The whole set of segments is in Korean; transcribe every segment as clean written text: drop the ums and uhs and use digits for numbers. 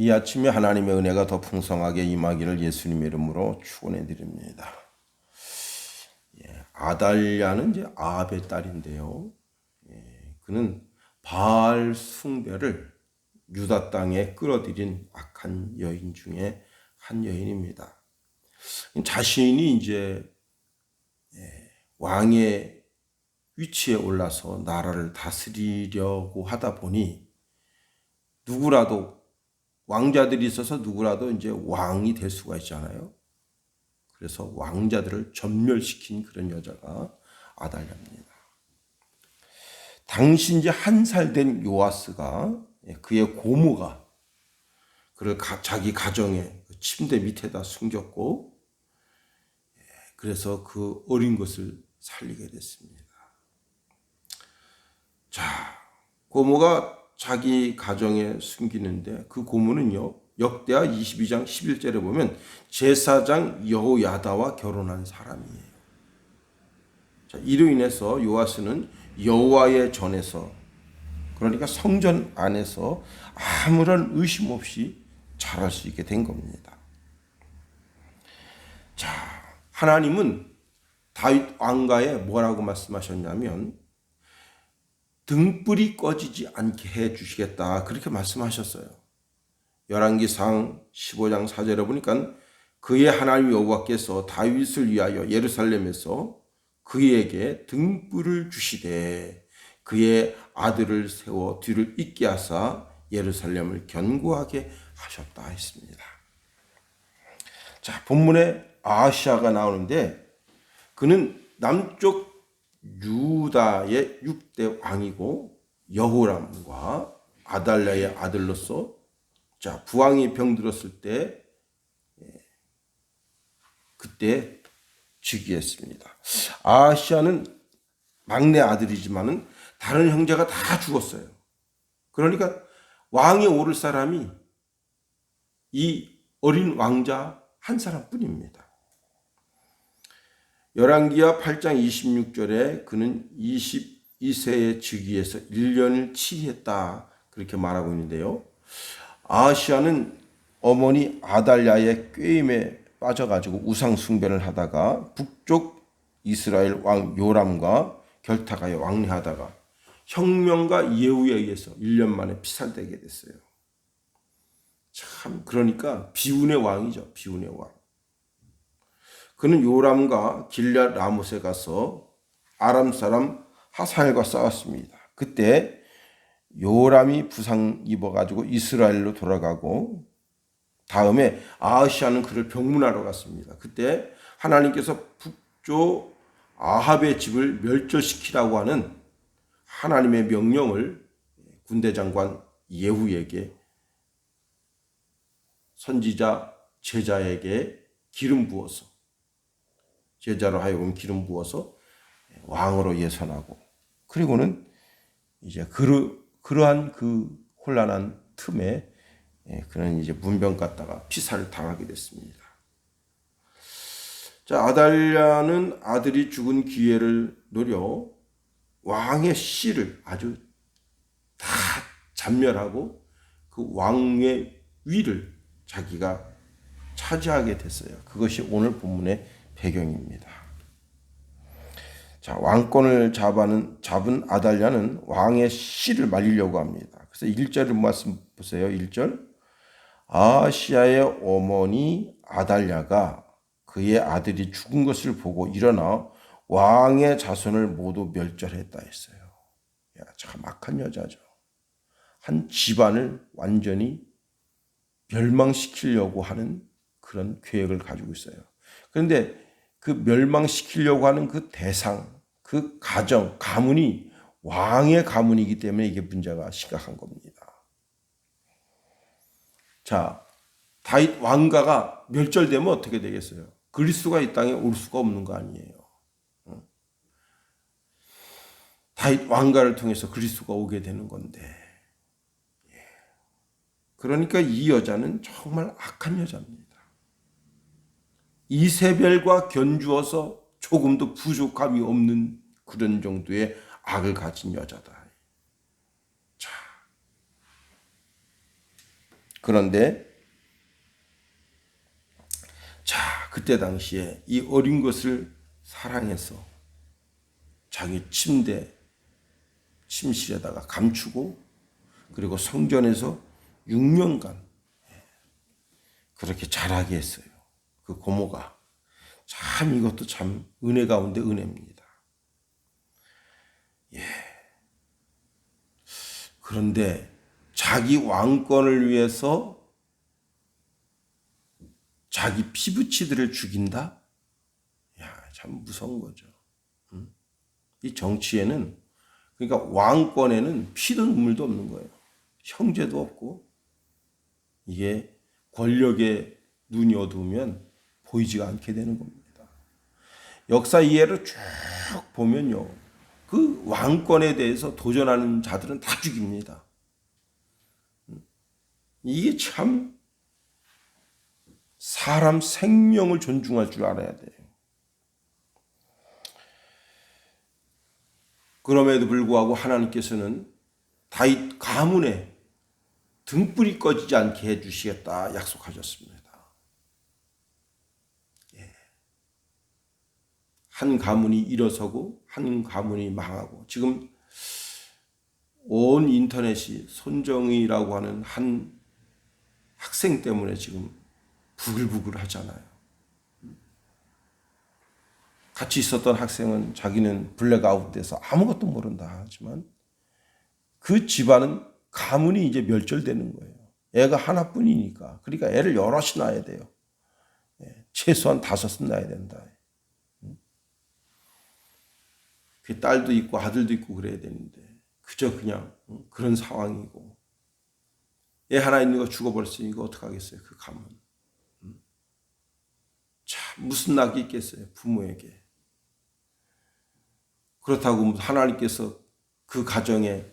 이 아침에 하나님의 은혜가 더 풍성하게 임하기를 예수님의 이름으로 축원해 드립니다. 아달랴는 이제 아합의 딸인데요. 그는 바알 숭배를 유다 땅에 끌어들인 악한 여인 중에 한 여인입니다. 자신이 이제 왕의 위치에 올라서 나라를 다스리려고 하다 보니 누구라도 왕자들이 있어서 누구라도 이제 왕이 될 수가 있잖아요. 그래서 왕자들을 전멸시킨 그런 여자가 아달랴입니다. 당시 이제 1살 된 요아스가 그의 고모가 그를 자기 가정의 침대 밑에다 숨겼고, 그래서 그 어린 것을 살리게 됐습니다. 자, 고모가 자기 가정에 숨기는데 그 고모는요, 역대하 22장 11절에 보면 제사장 여호야다와 결혼한 사람이에요. 자, 이로 인해서 요아스는 여호와의 전에서, 그러니까 성전 안에서 아무런 의심 없이 자랄 수 있게 된 겁니다. 자, 하나님은 다윗 왕가에 뭐라고 말씀하셨냐면 등불이 꺼지지 않게 해 주시겠다, 그렇게 말씀하셨어요. 열왕기상 15장 4절에 보니까 그의 하나님 여호와께서 다윗을 위하여 예루살렘에서 그에게 등불을 주시되 그의 아들을 세워 뒤를 잇게 하사 예루살렘을 견고하게 하셨다 했습니다. 자, 본문에 아하시아가 나오는데 그는 남쪽 유다의 6대 왕이고 여호람과 아달랴의 아들로서, 자, 부왕이 병들었을 때 그때 즉위했습니다. 아하시아는 막내 아들이지만은 다른 형제가 다 죽었어요. 그러니까 왕에 오를 사람이 이 어린 왕자 한 사람뿐입니다. 열왕기하 8장 26절에 그는 22세에 즉위해서 1년을 치리했다, 그렇게 말하고 있는데요. 아하시아는 어머니 아달랴의 꾀임에 빠져가지고 우상 숭배를 하다가 북쪽 이스라엘 왕 요람과 결탁하여 왕래하다가 혁명가 예후에 의해서 1년 만에 피살되게 됐어요. 참, 그러니까 비운의 왕이죠. 비운의 왕. 그는 요람과 길앗 라못에 가서 아람 사람 하사엘과 싸웠습니다. 그때 요람이 부상 입어가지고 이스라엘로 돌아가고, 다음에 아하시아는 그를 병문하러 갔습니다. 그때 하나님께서 북쪽 아합의 집을 멸절시키라고 하는 하나님의 명령을 군대 장관 예후에게, 선지자 제자에게 기름 부어서, 제자로 하여금 기름 부어서 왕으로 예선하고, 그리고는 이제 그러한 그 혼란한 틈에 그는 이제 문병 갔다가 피살을 당하게 됐습니다. 자, 아달랴는 아들이 죽은 기회를 노려 왕의 씨를 아주 다 잔멸하고 그 왕의 위를 자기가 차지하게 됐어요. 그것이 오늘 본문의 배경입니다. 자, 왕권을 잡은 아달랴는 왕의 씨를 말리려고 합니다. 그래서 1절을 말씀 보세요. 1절. 아하시아의 어머니 아달랴가 그의 아들이 죽은 것을 보고 일어나 왕의 자손을 모두 멸절했다 했어요. 야, 참 악한 여자죠. 한 집안을 완전히 멸망시키려고 하는 그런 계획을 가지고 있어요. 그런데 그 멸망시키려고 하는 그 대상, 그 가정, 가문이 왕의 가문이기 때문에 이게 문제가 심각한 겁니다. 자, 다윗 왕가가 멸절되면 어떻게 되겠어요? 그리스도가 이 땅에 올 수가 없는 거 아니에요. 다윗 왕가를 통해서 그리스도가 오게 되는 건데, 그러니까 이 여자는 정말 악한 여자입니다. 이세벨과 견주어서 조금도 부족함이 없는 그런 정도의 악을 가진 여자다. 자, 그런데 자, 그때 당시에 이 어린 것을 사랑해서 자기 침실에다가 감추고 그리고 성전에서 6년간 그렇게 자라게 했어요. 그 고모가. 참 이것도 참 은혜 가운데 은혜입니다. 예. 그런데 자기 왕권을 위해서 자기 피부치들을 죽인다? 야, 참 무서운 거죠. 이 정치에는, 그러니까 왕권에는 피도 눈물도 없는 거예요. 형제도 없고, 이게 권력에 눈이 어두우면 보이지가 않게 되는 겁니다. 역사 이해를 쭉 보면요, 그 왕권에 대해서 도전하는 자들은 다 죽입니다. 이게 참 사람 생명을 존중할 줄 알아야 돼요. 그럼에도 불구하고 하나님께서는 다윗 가문에 등불이 꺼지지 않게 해주시겠다 약속하셨습니다. 한 가문이 일어서고 한 가문이 망하고, 지금 온 인터넷이 손정의라고 하는 한 학생 때문에 지금 부글부글 하잖아요. 같이 있었던 학생은 자기는 블랙아웃 돼서 아무것도 모른다 하지만 그 집안은 가문이 이제 멸절되는 거예요. 애가 하나뿐이니까. 그러니까 애를 여럿이 낳아야 돼요. 최소한 5은 낳아야 된다. 그 딸도 있고 아들도 있고 그래야 되는데 그저 그냥 그런 상황이고, 애 하나 있는 거 죽어버렸으니 이거 어떡하겠어요. 그 가문. 참 무슨 낙이 있겠어요. 부모에게. 그렇다고 하나님께서 그 가정에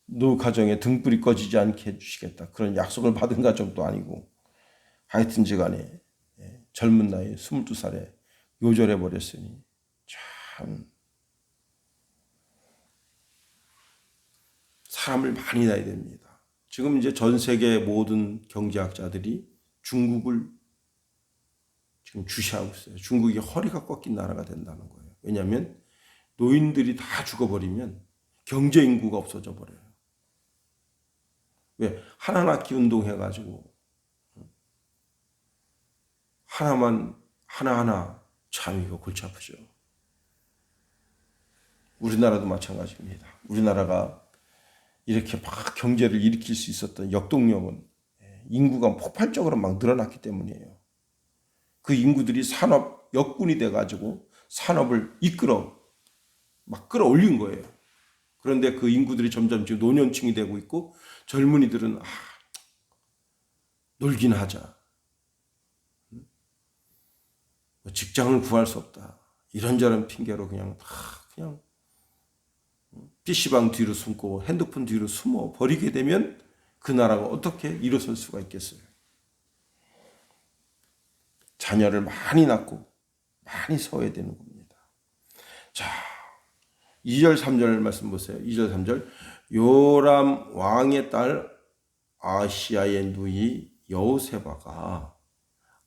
너 가정에 등불이 꺼지지 않게 해주시겠다, 그런 약속을 받은 가정도 아니고, 하여튼지 간에 젊은 나이 22살에 요절해 버렸으니 참 사람을 많이 낳아야 됩니다. 지금 이제 전 세계 모든 경제학자들이 중국을 지금 주시하고 있어요. 중국이 허리가 꺾인 나라가 된다는 거예요. 왜냐하면 노인들이 다 죽어버리면 경제 인구가 없어져 버려요. 왜? 하나 낳기 운동 해가지고 하나하나 참 이거 골치 아프죠. 우리나라도 마찬가지입니다. 우리나라가 이렇게 막 경제를 일으킬 수 있었던 역동력은 인구가 폭발적으로 막 늘어났기 때문이에요. 그 인구들이 산업 역군이 돼가지고 산업을 막 끌어올린 거예요. 그런데 그 인구들이 점점 지금 노년층이 되고 있고, 젊은이들은 놀긴 하자, 직장을 구할 수 없다, 이런저런 핑계로 그냥 PC방 뒤로 숨고 핸드폰 뒤로 숨어 버리게 되면 그 나라가 어떻게 일어설 수가 있겠어요. 자녀를 많이 낳고 많이 서야 되는 겁니다. 자, 2절 3절 말씀 보세요. 2절 3절. 요람 왕의 딸 아시아의 누이 여호세바가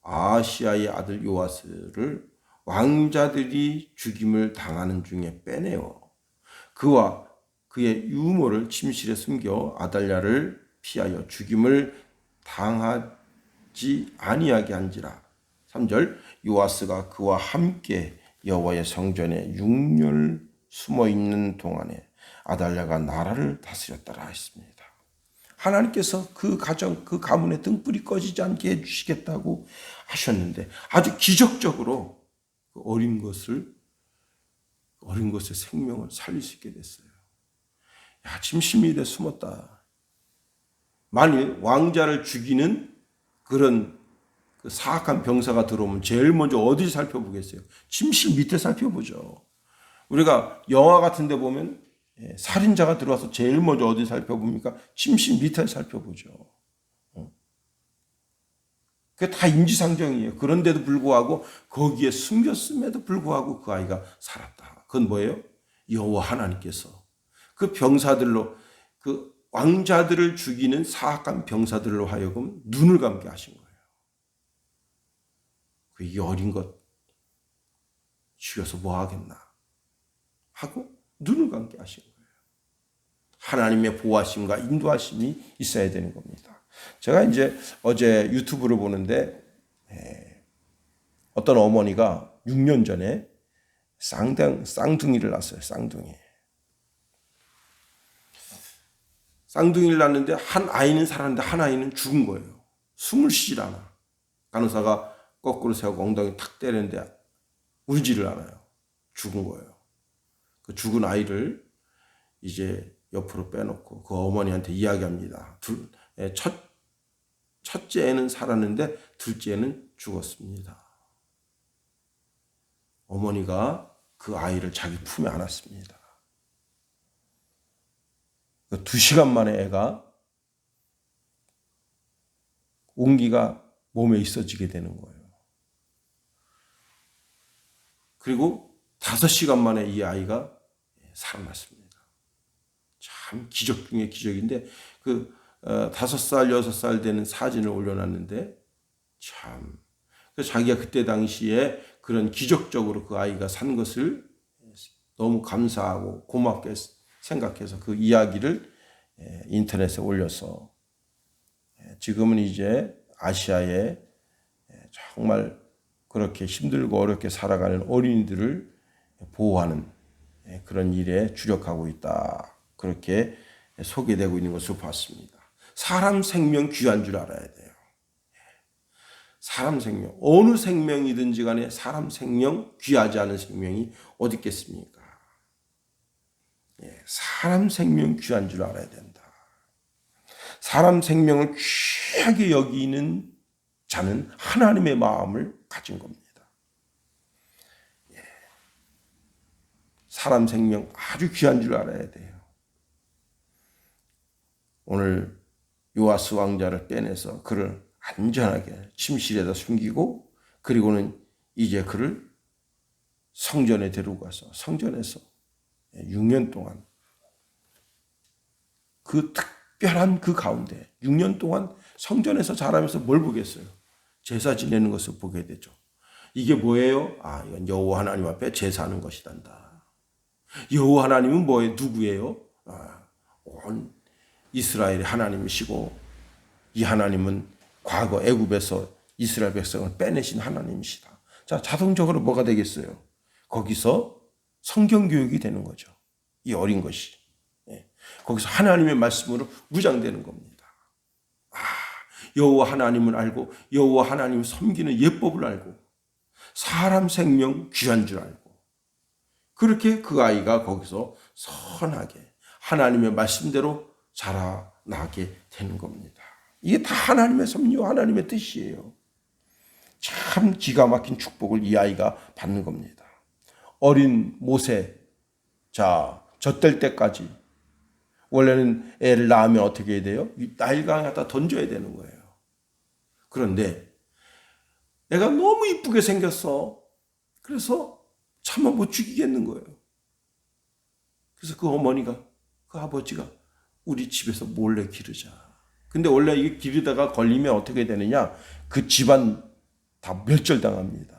아시아의 아들 요아스를 왕자들이 죽임을 당하는 중에 빼내어 그와 그의 유모를 침실에 숨겨 아달랴를 피하여 죽임을 당하지 아니하게 한지라. 3절. 요아스가 그와 함께 여호와의 성전에 6년 숨어 있는 동안에 아달랴가 나라를 다스렸다라 했습니다. 하나님께서 그 가정, 그 가문의 등불이 꺼지지 않게 해주시겠다고 하셨는데 아주 기적적으로 그 어린 것의 생명을 살릴 수 있게 됐어요. 야, 침실에 숨었다. 만일 왕자를 죽이는 그런 그 사악한 병사가 들어오면 제일 먼저 어디 살펴보겠어요? 침실 밑에 살펴보죠. 우리가 영화 같은 데 보면 살인자가 들어와서 제일 먼저 어디 살펴봅니까? 침실 밑에 살펴보죠. 그게 다 인지상정이에요. 그런데도 불구하고 거기에 숨겼음에도 불구하고 그 아이가 살았다. 그건 뭐예요? 여호와 하나님께서 그 병사들로 그 왕자들을 죽이는 사악한 병사들로 하여금 눈을 감게 하신 거예요. 이 어린 것 죽여서 뭐 하겠나 하고 눈을 감게 하신 거예요. 하나님의 보호하심과 인도하심이 있어야 되는 겁니다. 제가 이제 어제 유튜브를 보는데 어떤 어머니가 6년 전에 쌍둥이를 낳았어요. 쌍둥이를 낳았는데 한 아이는 살았는데 한 아이는 죽은 거예요. 숨을 쉬질 않아. 간호사가 거꾸로 세우고 엉덩이 탁 때리는데 울지를 않아요. 죽은 거예요. 그 죽은 아이를 이제 옆으로 빼놓고 그 어머니한테 이야기합니다. 첫째 애는 살았는데 둘째 애는 죽었습니다. 어머니가 그 아이를 자기 품에 안았습니다. 2시간 만에 애가 온기가 몸에 있어지게 되는 거예요. 그리고 5시간 만에 이 아이가 살아났습니다. 참 기적 중에 기적인데 5살, 6살 되는 사진을 올려놨는데 참 자기가 그때 당시에 그런 기적적으로 그 아이가 산 것을 너무 감사하고 고맙게 생각해서 그 이야기를 인터넷에 올려서 지금은 이제 아시아에 정말 그렇게 힘들고 어렵게 살아가는 어린이들을 보호하는 그런 일에 주력하고 있다. 그렇게 소개되고 있는 것을 봤습니다. 사람 생명 귀한 줄 알아야 돼요. 사람 생명, 어느 생명이든지 간에 사람 생명, 귀하지 않은 생명이 어디 있겠습니까? 사람 생명 귀한 줄 알아야 된다. 사람 생명을 귀하게 여기는 자는 하나님의 마음을 가진 겁니다. 사람 생명 아주 귀한 줄 알아야 돼요. 오늘 요아스 왕자를 빼내서 그를 안전하게 침실에다 숨기고 그리고는 이제 그를 성전에 데리고 가서 성전에서 6년 동안 그 특별한 그 가운데 6년 동안 성전에서 자라면서 뭘 보겠어요? 제사 지내는 것을 보게 되죠. 이게 뭐예요? 이건 여호와 하나님 앞에 제사하는 것이란다. 여호와 하나님은 뭐예요? 누구예요? 온 이스라엘의 하나님이시고 이 하나님은 과거 애굽에서 이스라엘 백성을 빼내신 하나님이시다. 자, 자동적으로 뭐가 되겠어요? 거기서 성경 교육이 되는 거죠. 이 어린 것이. 거기서 하나님의 말씀으로 무장되는 겁니다. 여호와 하나님을 알고 여호와 하나님을 섬기는 예법을 알고 사람 생명 귀한 줄 알고 그렇게 그 아이가 거기서 선하게 하나님의 말씀대로 자라나게 되는 겁니다. 이게 다 하나님의 섭리와 하나님의 뜻이에요. 참 기가 막힌 축복을 이 아이가 받는 겁니다. 어린 모세, 자, 젖될 때까지 원래는 애를 낳으면 어떻게 해야 돼요? 나일강에 갖다 던져야 되는 거예요. 그런데 애가 너무 이쁘게 생겼어. 그래서 차마 못 죽이겠는 거예요. 그래서 그 어머니가, 그 아버지가 우리 집에서 몰래 기르자. 근데 원래 이게 기르다가 걸리면 어떻게 되느냐? 그 집안 다 멸절당합니다.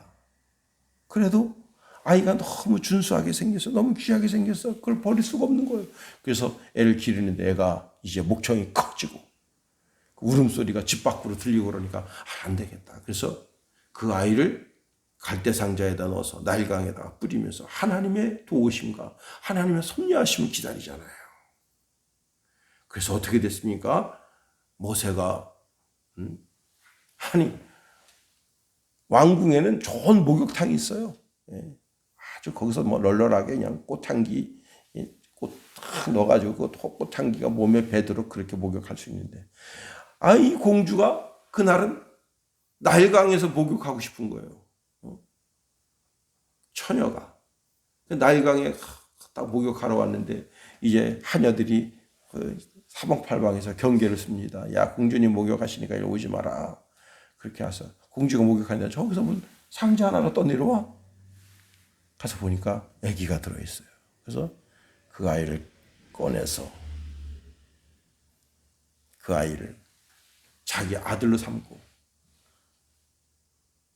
그래도 아이가 너무 준수하게 생겼어. 너무 귀하게 생겼어. 그걸 버릴 수가 없는 거예요. 그래서 애를 기르는데 애가 이제 목청이 커지고 울음소리가 집 밖으로 들리고 그러니까 안 되겠다. 그래서 그 아이를 갈대상자에다 넣어서 나일강에다가 뿌리면서 하나님의 도우심과 하나님의 섭리하심을 기다리잖아요. 그래서 어떻게 됐습니까? 모세가 왕궁에는 좋은 목욕탕이 있어요. 아주 거기서 뭐 널널하게 그냥 꽃향기 꽃 딱 넣어가지고 그 꽃향기가 몸에 배도록 그렇게 목욕할 수 있는데 이 공주가 그날은 나일강에서 목욕하고 싶은 거예요. 처녀가 나일강에 딱 목욕하러 왔는데 이제 하녀들이 사방팔방에서 경계를 씁니다. 야, 공주님 목욕하시니까 이리 오지 마라. 그렇게 해서 공주가 목욕하는데 저기서 뭐 상자 하나가 떠내려와. 가서 보니까 아기가 들어있어요. 그래서 그 아이를 꺼내서 그 아이를 자기 아들로 삼고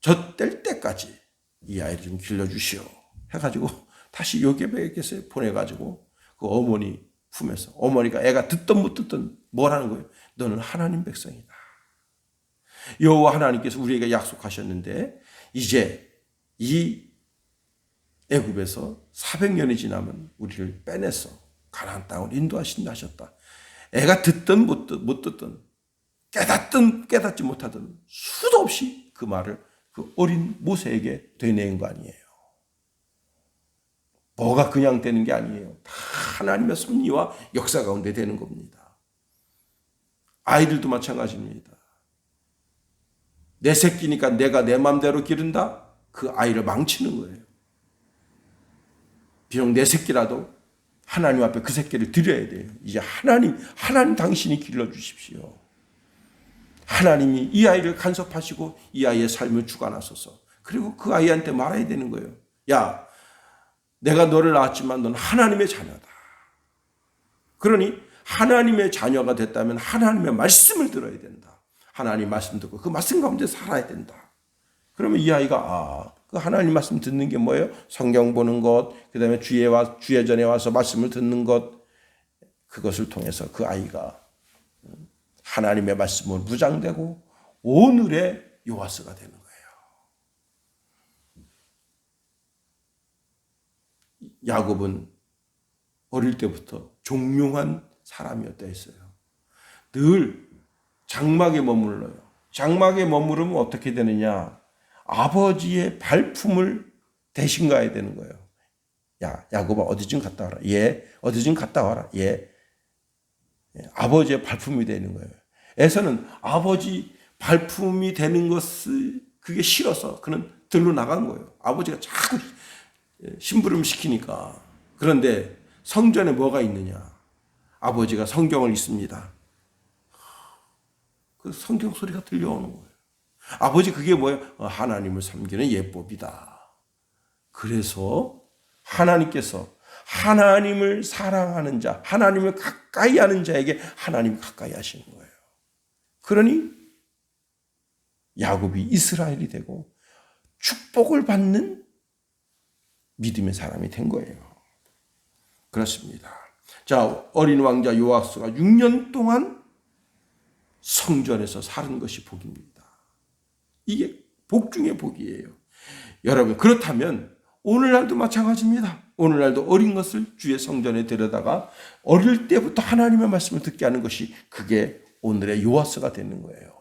저 뗄 때까지 이 아이를 좀 길러주시오 해가지고 다시 요괴백에서 보내가지고 그 어머니 품에서 어머니가 애가 듣던 못 듣던 뭐라는 거예요? 너는 하나님 백성이다. 여호와 하나님께서 우리에게 약속하셨는데 이제 이 애굽에서 400년이 지나면 우리를 빼내서 가나안 땅을 인도하신다 하셨다. 애가 듣든 못 듣든 깨닫든 깨닫지 못하든 수도 없이 그 말을 그 어린 모세에게 되뇌인 거 아니에요. 뭐가 그냥 되는 게 아니에요. 다 하나님의 섭리와 역사 가운데 되는 겁니다. 아이들도 마찬가지입니다. 내 새끼니까 내가 내 마음대로 기른다? 그 아이를 망치는 거예요. 비록 내 새끼라도 하나님 앞에 그 새끼를 드려야 돼요. 이제 하나님 당신이 길러주십시오. 하나님이 이 아이를 간섭하시고 이 아이의 삶을 주관하소서. 그리고 그 아이한테 말해야 되는 거예요. 야, 내가 너를 낳았지만 넌 하나님의 자녀다. 그러니 하나님의 자녀가 됐다면 하나님의 말씀을 들어야 된다. 하나님 말씀 듣고 그 말씀 가운데 살아야 된다. 그러면 이 아이가 그 하나님 말씀 듣는 게 뭐예요? 성경 보는 것, 그 다음에 주의 전에 와서 말씀을 듣는 것, 그것을 통해서 그 아이가 하나님의 말씀을 무장되고 오늘의 요하스가 되는 거예요. 야곱은 어릴 때부터 종용한 사람이었다 했어요. 늘 장막에 머물러요. 장막에 머무르면 어떻게 되느냐? 아버지의 발품을 대신 가야 되는 거예요. 야, 야곱아 어디 좀 갔다 와라. 예, 어디 좀 갔다 와라. 예. 아버지의 발품이 되는 거예요. 에서는 아버지 발품이 되는 것을 그게 싫어서 그는 들로 나간 거예요. 아버지가 자꾸 심부름 시키니까. 그런데 성전에 뭐가 있느냐? 아버지가 성경을 읽습니다. 그 성경 소리가 들려오는 거예요. 아버지 그게 뭐예요? 하나님을 섬기는 예법이다. 그래서 하나님께서 하나님을 사랑하는 자, 하나님을 가까이 하는 자에게 하나님을 가까이 하시는 거예요. 그러니 야곱이 이스라엘이 되고 축복을 받는 믿음의 사람이 된 거예요. 그렇습니다. 자, 어린 왕자 요아스가 6년 동안 성전에서 사는 것이 복입니다. 이게 복 중의 복이에요. 여러분, 그렇다면 오늘날도 마찬가지입니다. 오늘날도 어린 것을 주의 성전에 데려다가 어릴 때부터 하나님의 말씀을 듣게 하는 것이 그게 오늘의 요아스가 되는 거예요.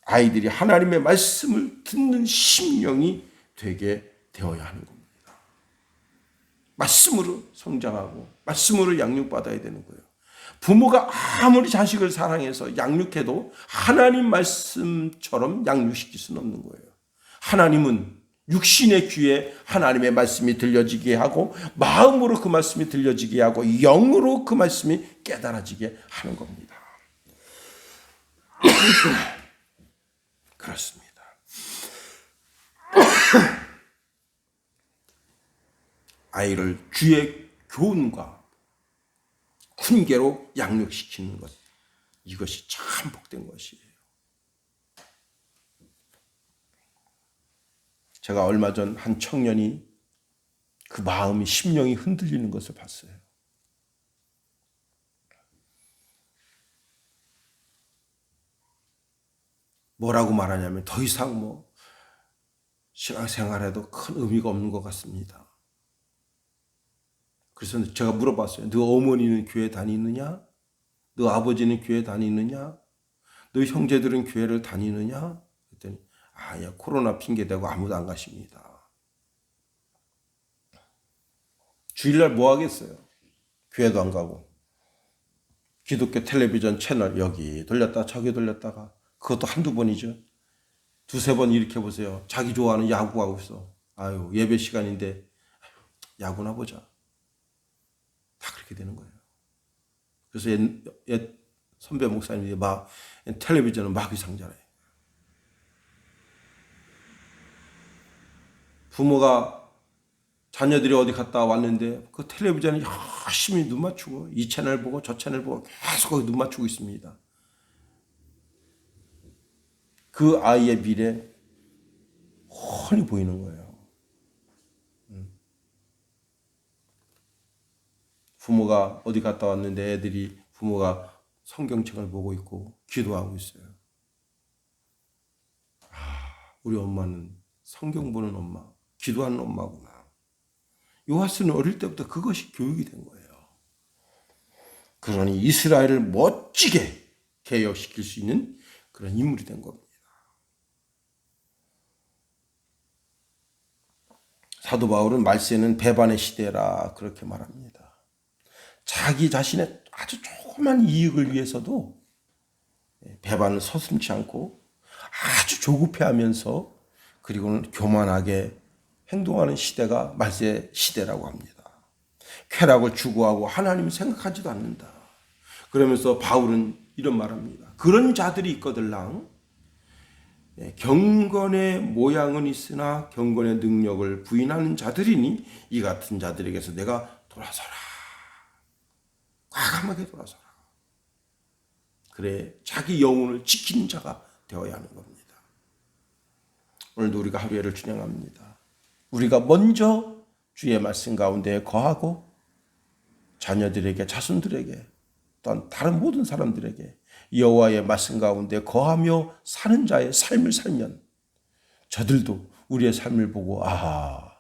아이들이 하나님의 말씀을 듣는 심령이 되게 되어야 하는 겁니다. 말씀으로 성장하고 말씀으로 양육받아야 되는 거예요. 부모가 아무리 자식을 사랑해서 양육해도 하나님 말씀처럼 양육시킬 수는 없는 거예요. 하나님은 육신의 귀에 하나님의 말씀이 들려지게 하고 마음으로 그 말씀이 들려지게 하고 영으로 그 말씀이 깨달아지게 하는 겁니다. 그렇습니다. 아이를 주의 교훈과 훈계로 양육시키는 것, 이것이 참 복된 것이에요. 제가 얼마 전 한 청년이 그 마음이 심령이 흔들리는 것을 봤어요. 뭐라고 말하냐면 더 이상 신앙생활에도 큰 의미가 없는 것 같습니다. 그래서 제가 물어봤어요. 너 어머니는 교회 다니느냐? 너 아버지는 교회 다니느냐? 너 형제들은 교회를 다니느냐? 그랬더니 야, 코로나 핑계대고 아무도 안 가십니다. 주일날 뭐 하겠어요? 교회도 안 가고 기독교 텔레비전 채널 여기 돌렸다 저기 돌렸다가 그것도 한두 번이죠. 두세 번 일으켜보세요. 자기 좋아하는 야구하고 있어. 아유, 예배 시간인데 야구나 보자. 다 그렇게 되는 거예요. 그래서 옛 선배 목사님이 텔레비전은 마귀상자래. 부모가 자녀들이 어디 갔다 왔는데 그 텔레비전에 열심히 눈 맞추고 이 채널 보고 저 채널 보고 계속 거기 눈 맞추고 있습니다. 그 아이의 미래 훤히 보이는 거예요. 부모가 어디 갔다 왔는데 애들이 부모가 성경책을 보고 있고 기도하고 있어요. 우리 엄마는 성경 보는 엄마, 기도하는 엄마구나. 요하스는 어릴 때부터 그것이 교육이 된 거예요. 그러니 이스라엘을 멋지게 개혁시킬 수 있는 그런 인물이 된 겁니다. 사도 바울은 말세는 배반의 시대라 그렇게 말합니다. 자기 자신의 아주 조그만 이익을 위해서도 배반을 서슴지 않고 아주 조급해하면서 그리고는 교만하게 행동하는 시대가 말세 시대라고 합니다. 쾌락을 추구하고 하나님을 생각하지도 않는다. 그러면서 바울은 이런 말합니다. 그런 자들이 있거들랑 경건의 모양은 있으나 경건의 능력을 부인하는 자들이니 이 같은 자들에게서 내가 돌아서라. 과감하게 돌아서라. 그래 자기 영혼을 지키는 자가 되어야 하는 겁니다. 오늘도 우리가 하루에를 준행합니다. 우리가 먼저 주의 말씀 가운데 거하고 자녀들에게 자손들에게 또한 다른 모든 사람들에게 여호와의 말씀 가운데 거하며 사는 자의 삶을 살면 저들도 우리의 삶을 보고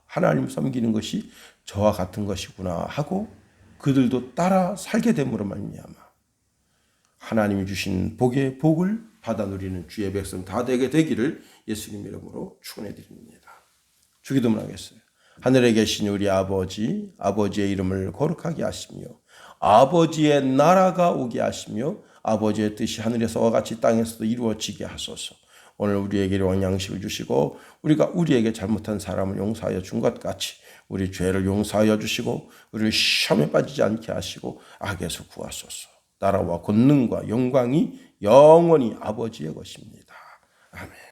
하나님 섬기는 것이 저와 같은 것이구나 하고 그들도 따라 살게 됨으로 말미암아 하나님이 주신 복의 복을 받아 누리는 주의 백성 다 되게 되기를 예수님 이름으로 축원해 드립니다. 주기도문 하겠어요. 하늘에 계신 우리 아버지, 아버지의 이름을 거룩하게 하시며 아버지의 나라가 오게 하시며 아버지의 뜻이 하늘에서와 같이 땅에서도 이루어지게 하소서. 오늘 우리에게 일용할 양식을 주시고 우리가 우리에게 잘못한 사람을 용서하여 준 것 같이 우리 죄를 용서하여 주시고 우리를 시험에 빠지지 않게 하시고 악에서 구하소서. 나라와 권능과 영광이 영원히 아버지의 것입니다. 아멘.